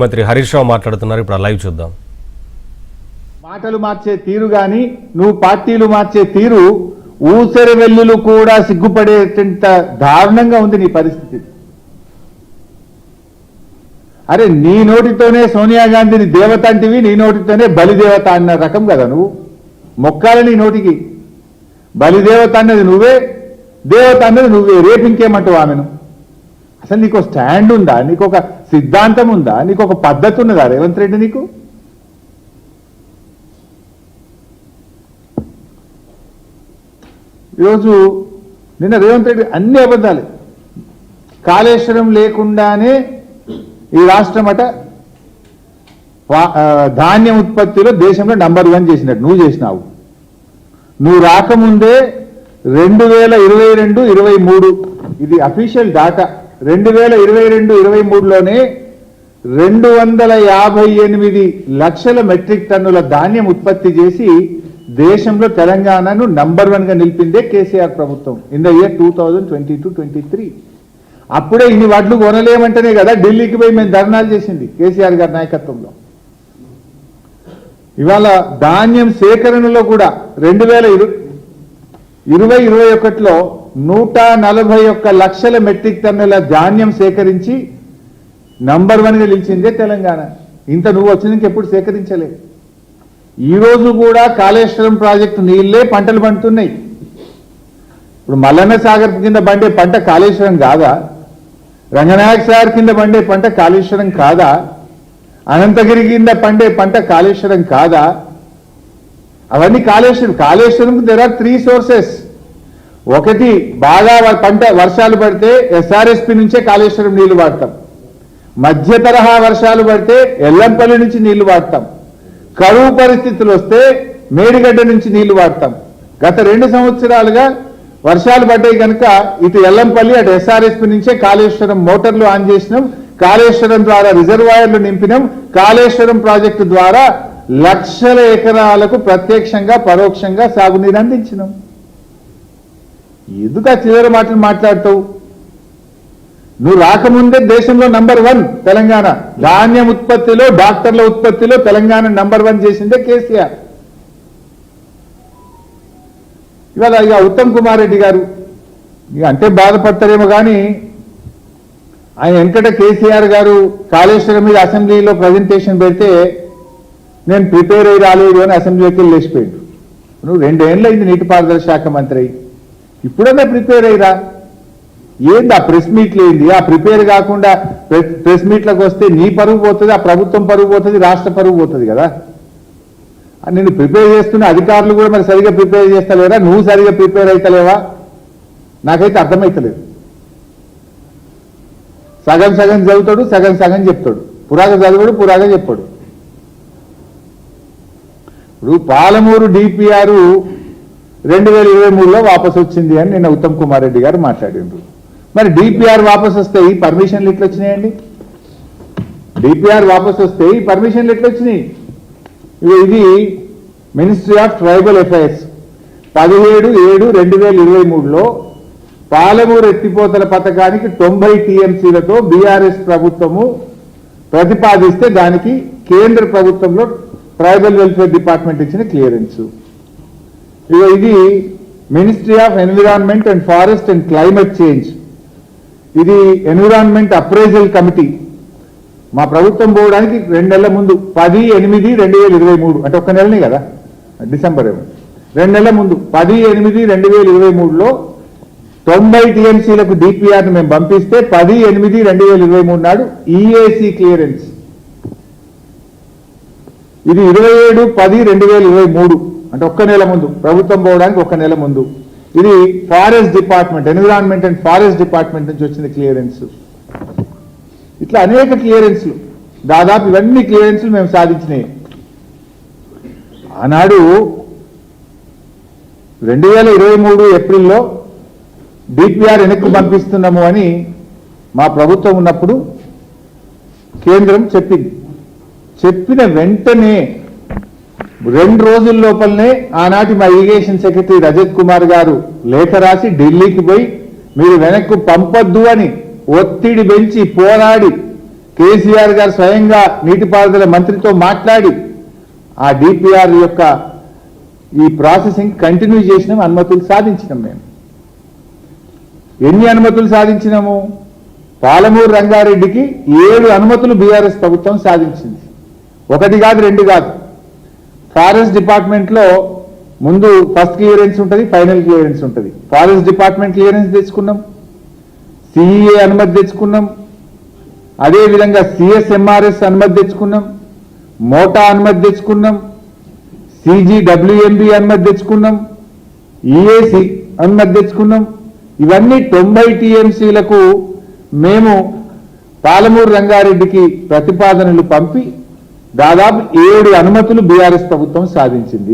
మంత్రి హరీష్ రావు మాట్లాడుతున్నారు. ఇప్పుడు లైవ్ చూద్దాం. మాటలు మార్చే తీరు గాని నువ్వు పార్టీలు మార్చే తీరు ఊసరి వెల్లులు కూడా సిగ్గుపడేటంత దారుణంగా ఉంది నీ పరిస్థితి. అరే నీ నోటితోనే సోనియా గాంధీని దేవత అంటివి, నీ నోటితోనే బలిదేవత అన్న రకం కదా నువ్వు. మొక్కాల నీ నోటికి. బలిదేవత అన్నది నువ్వే, దేవత అన్నది నువ్వే. రేపు ఇంకేమంటావు ఆమెను? అసలు నీకు స్టాండ్ ఉందా? నీకు ఒక సిద్ధాంతం ఉందా? నీకు ఒక పద్ధతి ఉన్నదా రేవంత్ రెడ్డి? నీకు ఈరోజు నిన్న రేవంత్ రెడ్డి అన్ని అబద్ధాలు. కాళేశ్వరం లేకుండానే ఈ రాష్ట్రం అట ధాన్యం ఉత్పత్తిలో దేశంలో నంబర్ 1 చేసినట్టు నువ్వు చేసినావు. నువ్వు రాకముందే 2022-23 ఇది అఫీషియల్ డాటా. 2022-23లోనే 258 లక్షల మెట్రిక్ టన్నుల ధాన్యం ఉత్పత్తి చేసి దేశంలో తెలంగాణను నంబర్ 1గా నిలిపిందే కేసీఆర్ ప్రభుత్వం ఇన్ ద ఇయర్ 2022-23. అప్పుడే ఇన్ని వడ్లు కొనలేమంటేనే కదా ఢిల్లీకి పోయి మేము ధర్నాలు చేసింది కేసీఆర్ గారి నాయకత్వంలో. ఇవాళ ధాన్యం సేకరణలో కూడా 2020-21లో 141 లక్షల మెట్రిక్ టన్నుల ధాన్యం సేకరించి నంబర్ 1గా నిలిచిందే తెలంగాణ. ఇంత నువ్వు వచ్చినాక ఎప్పుడు సేకరించలేదు. ఈ రోజు కూడా కాళేశ్వరం ప్రాజెక్టు నీళ్లే పంటలు పండుతున్నాయి. ఇప్పుడు మల్లన్న సాగర్ కింద పండే పంట కాళేశ్వరం కాదా? రంగనాయక సాగర్ కింద పండే పంట కాళేశ్వరం కాదా? అనంతగిరి కింద పండే పంట కాళేశ్వరం కాదా? అవన్నీ కాళేశ్వరం దెర్ ఆర్ 3 సోర్సెస్. ఒకటి, బాగా పంట వర్షాలు పడితే ఎస్ఆర్ఎస్పి నుంచే కాళేశ్వరం నీళ్లు వాడతాం. మధ్య తరహా వర్షాలు పడితే ఎల్లంపల్లి నుంచి నీళ్లు వాడతాం. కరువు పరిస్థితులు వస్తే మేడిగడ్డ నుంచి నీళ్లు వాడతాం. గత 2 సంవత్సరాలుగా వర్షాలు పడ్డాయి కనుక ఇటు ఎల్లంపల్లి అటు ఎస్ఆర్ఎస్పి నుంచే కాళేశ్వరం మోటార్లు ఆన్ చేసినాం. కాళేశ్వరం ద్వారా రిజర్వాయర్లు నింపినాం. కాళేశ్వరం ప్రాజెక్టు ద్వారా లక్షల ఎకరాలకు ప్రత్యక్షంగా పరోక్షంగా సాగునీరు అందించినాం. ఎందుకు ఆ చివరి మాటలు మాట్లాడతావు? నువ్వు రాకముందే దేశంలో నంబర్ 1 తెలంగాణ. ధాన్యం ఉత్పత్తిలో, డాక్టర్ల ఉత్పత్తిలో తెలంగాణ నంబర్ 1 చేసిందే కేసీఆర్. ఇవాళ ఇక ఉత్తమ్ కుమార్ రెడ్డి గారు ఇక అంటే బాధపడతారేమో కానీ ఆయన వెంకట కేసీఆర్ గారు కాళేశ్వరం మీద అసెంబ్లీలో ప్రజెంటేషన్ పెడితే నేను ప్రిపేర్ అయ్యి రాలేదు అని అసెంబ్లీకి వెళ్ళి లేచిపోయాడు. నువ్వు 2 ఏళ్ళు అయింది నీటిపారుదల శాఖ మంత్రి, ఇప్పుడన్నా ప్రిపేర్ అయ్యిరా. ఏంది ఆ ప్రెస్ మీట్లు ఏంది? ఆ ప్రిపేర్ కాకుండా ప్రెస్ మీట్లకు వస్తే నీ పరువు పోతుంది, ఆ ప్రభుత్వం పరువు పోతుంది, రాష్ట్ర పరువు పోతుంది కదా. నేను ప్రిపేర్ చేస్తున్న అధికారులు కూడా మరి సరిగా ప్రిపేర్ చేస్తలేరా? నువ్వు సరిగా ప్రిపేర్ అవుతలేవా? నాకైతే అర్థమైతలేదు. సగం సగం చదువుతాడు, సగం సగం చెప్తాడు. పురాగా చదువుడు, పురాగా చెప్పాడు. ఇప్పుడు పాలమూరు డిపిఆర్ 2023లో వాపసు వచ్చింది అని నిన్న ఉత్తమ్ కుమార్ రెడ్డి గారు మాట్లాడిండ్రు. మరి డిపిఆర్ వాపసు వస్తే ఈ పర్మిషన్లు ఎట్లా వచ్చినాయండి? డిపిఆర్ వాపసు వస్తే ఈ పర్మిషన్లు ఎట్లా వచ్చినాయి? ఇది మినిస్ట్రీ ఆఫ్ ట్రైబల్ అఫైర్స్ 17/7/2023లో పాలమూరు ఎత్తిపోతల పథకానికి 90 టీఎంసీలతో బీఆర్ఎస్ ప్రభుత్వము ప్రతిపాదిస్తే దానికి కేంద్ర ప్రభుత్వంలో ట్రైబల్ వెల్ఫేర్ డిపార్ట్మెంట్ ఇచ్చిన క్లియరెన్స్. ఇది ministry of environment and forest and climate change. ఇది ఎన్విరాన్మెంట్ అప్రైజల్ కమిటీ మా ప్రభుత్వం పోవడానికి 2 నెలల ముందు 10/8/2023 అంటే ఒక్క నెలనే కదా, డిసెంబర్ 2 నెలల ముందు 10/8/2023లో 90 టీఎంసీలకు డిపిఆర్ మేము పంపిస్తే 10/8/2023 నాడు ఈఏసీ క్లియరెన్స్. ఇది 27/10/2023 అంటే ఒక్క నెల ముందు, ప్రభుత్వం పోవడానికి 1 నెల ముందు. ఇది forest department, environment and forest department నుంచి వచ్చింది క్లియరెన్స్. ఇట్లా అనేక క్లియరెన్స్లు, దాదాపు ఇవన్నీ క్లియరెన్స్లు మేము సాధించినాయి. ఆనాడు 2023 ఏప్రిల్లో డిపిఆర్ వెనక్కి పంపిస్తున్నాము అని మా ప్రభుత్వం ఉన్నప్పుడు కేంద్రం చెప్పింది. చెప్పిన వెంటనే 2 రోజుల లోపలనే ఆనాటి మా ఇరిగేషన్ సెక్రటరీ రజత్ కుమార్ గారు లేఖ రాసి ఢిల్లీకి పోయి మీరు వెనక్కు పంపొద్దు అని ఒత్తిడి పెంచి పోరాడి కేసీఆర్ గారు స్వయంగా నీటిపారుదల మంత్రితో మాట్లాడి ఆ డిపిఆర్ యొక్క ఈ ప్రాసెసింగ్ కంటిన్యూ చేసినాం, అనుమతులు సాధించినాం. మేము ఎన్ని అనుమతులు సాధించినాము? పాలమూరు రంగారెడ్డికి 7 అనుమతులు బీఆర్ఎస్ ప్రభుత్వం సాధించింది. 1 కాదు 2 కాదు. ఫారెస్ట్ డిపార్ట్మెంట్లో ముందు ఫస్ట్ క్లియరెన్స్ ఉంటుంది, ఫైనల్ క్లియరెన్స్ ఉంటుంది. ఫారెస్ట్ డిపార్ట్మెంట్ క్లియరెన్స్ తెచ్చుకున్నాం, సిఈఏ అనుమతి తెచ్చుకున్నాం, అదేవిధంగా సిఎస్ఎంఆర్ఎస్ అనుమతి తెచ్చుకున్నాం, మోటా అనుమతి తెచ్చుకున్నాం, సిజిడబ్ల్యూఎంబి అనుమతి తెచ్చుకున్నాం, ఈఏసి అనుమతి తెచ్చుకున్నాం. ఇవన్నీ 90 టీఎంసీలకు మేము పాలమూరు రంగారెడ్డికి ప్రతిపాదనలు పంపి దాదాపు 7 అనుమతులు బీఆర్ఎస్ ప్రభుత్వం సాధించింది.